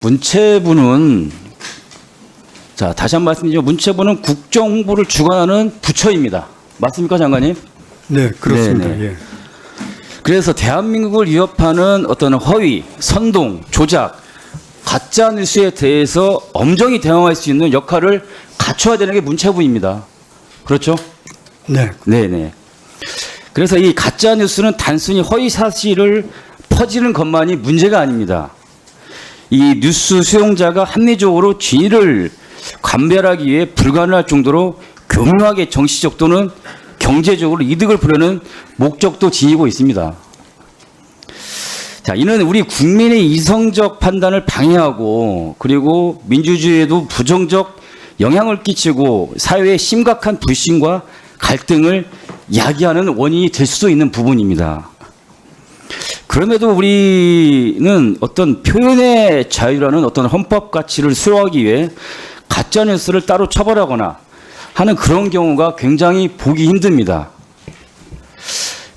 문체부는 자 다시 한 번 말씀드리죠. 문체부는 국정 홍보를 주관하는 부처입니다. 맞습니까, 장관님? 네, 그렇습니다. 네네. 예. 그래서 대한민국을 위협하는 어떤 허위, 선동, 조작, 가짜 뉴스에 대해서 엄정히 대응할 수 있는 역할을 갖춰야 되는 게 문체부입니다. 그렇죠? 네, 네네. 그래서 이 가짜 뉴스는 단순히 허위 사실을 퍼지는 것만이 문제가 아닙니다. 이 뉴스 수용자가 합리적으로 진위를 감별하기 위해 불가능할 정도로 교묘하게 정치적 또는 경제적으로 이득을 보려는 목적도 지니고 있습니다. 자, 이는 우리 국민의 이성적 판단을 방해하고 그리고 민주주의에도 부정적 영향을 끼치고 사회에 심각한 불신과 갈등을 야기하는 원인이 될 수도 있는 부분입니다. 그럼에도 우리는 어떤 표현의 자유라는 어떤 헌법 가치를 수호하기 위해 가짜뉴스를 따로 처벌하거나 하는 그런 경우가 굉장히 보기 힘듭니다.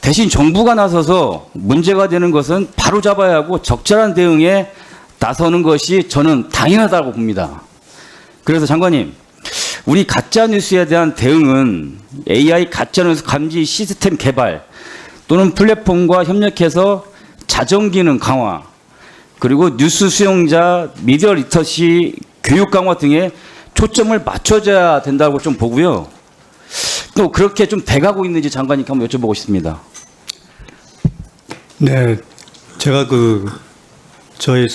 대신 정부가 나서서 문제가 되는 것은 바로잡아야 하고 적절한 대응에 나서는 것이 저는 당연하다고 봅니다. 그래서 장관님, 우리 가짜뉴스에 대한 대응은 AI 가짜뉴스 감지 시스템 개발 또는 플랫폼과 협력해서 자정기능 강화 그리고 뉴스 수용자 미디어 리터시 교육 강화 등에 초점을 맞춰줘야 된다고 좀 보고요. 또 그렇게 좀 돼가고 있는지 장관님께 한번 여쭤보고 싶습니다. 네, 제가 저희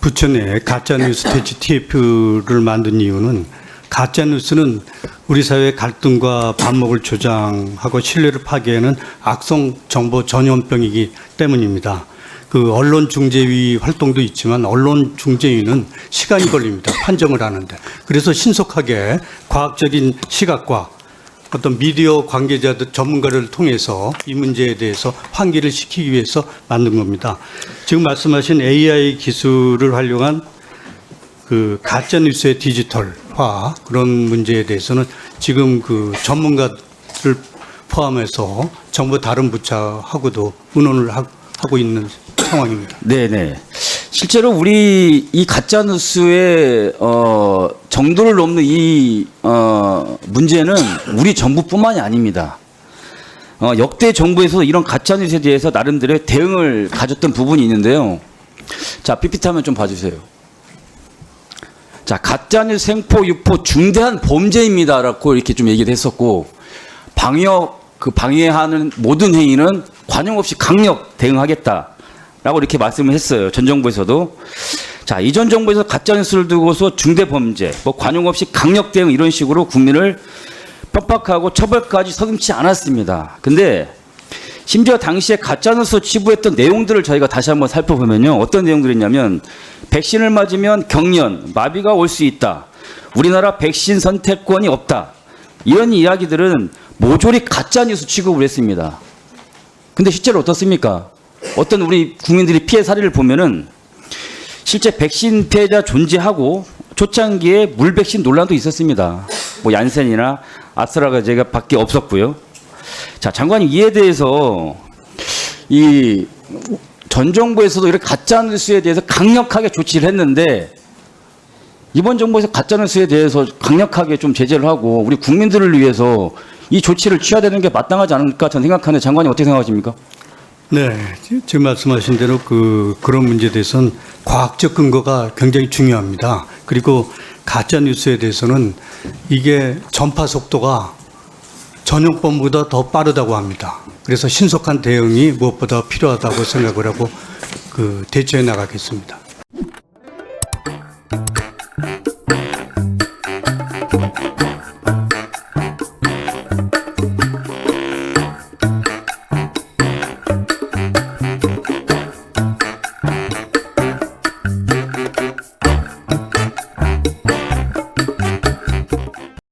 부처 내 가짜뉴스 퇴치 TF를 만든 이유는 가짜뉴스는 우리 사회의 갈등과 반목을 조장하고 신뢰를 파괴하는 악성 정보 전염병이기 때문입니다. 언론중재위 활동도 있지만 언론중재위는 시간이 걸립니다. 판정을 하는데. 그래서 신속하게 과학적인 시각과 어떤 미디어 관계자들 전문가를 통해서 이 문제에 대해서 환기를 시키기 위해서 만든 겁니다. 지금 말씀하신 AI 기술을 활용한 가짜뉴스의 디지털화 그런 문제에 대해서는 지금 전문가를 포함해서 정부 다른 부처하고도 의논을 하고 있는 상황입니다. 네네. 실제로 우리 이 가짜뉴스의 정도를 넘는 이 문제는 우리 정부뿐만이 아닙니다. 역대 정부에서 이런 가짜뉴스에 대해서 나름대로의 대응을 가졌던 부분이 있는데요. 자, PPT 한번 좀 봐주세요. 자, 가짜뉴스 생포, 유포 중대한 범죄입니다라고 이렇게 좀 얘기를 했었고, 방해하는 모든 행위는 관용 없이 강력 대응하겠다라고 이렇게 말씀을 했어요. 전 정부에서도. 자, 이전 정부에서 가짜뉴스를 두고서 중대 범죄, 관용 없이 강력 대응 이런 식으로 국민을 핍박하고 처벌까지 서슴지 않았습니다. 근데 심지어 당시에 가짜뉴스 치부했던 내용들을 저희가 다시 한번 살펴보면요. 어떤 내용들이냐면 백신을 맞으면 경련, 마비가 올 수 있다. 우리나라 백신 선택권이 없다. 이런 이야기들은 모조리 가짜뉴스 취급을 했습니다. 근데 실제로 어떻습니까? 어떤 우리 국민들이 피해 사례를 보면은 실제 백신 피해자 존재하고 초창기에 물백신 논란도 있었습니다. 얀센이나 아스트라제네카 밖에 없었고요. 자, 장관님 이에 대해서 이 전 정부에서도 이렇게 가짜뉴스에 대해서 강력하게 조치를 했는데 이번 정부에서 가짜뉴스에 대해서 강력하게 좀 제재를 하고 우리 국민들을 위해서 이 조치를 취해야 되는 게 마땅하지 않을까 저는 생각하는데 장관님 어떻게 생각하십니까? 네, 지금 말씀하신 대로 그런 문제에 대해서는 과학적 근거가 굉장히 중요합니다. 그리고 가짜 뉴스에 대해서는 이게 전파 속도가 전용법보다 더 빠르다고 합니다. 그래서 신속한 대응이 무엇보다 필요하다고 생각을 하고 대처해 나가겠습니다.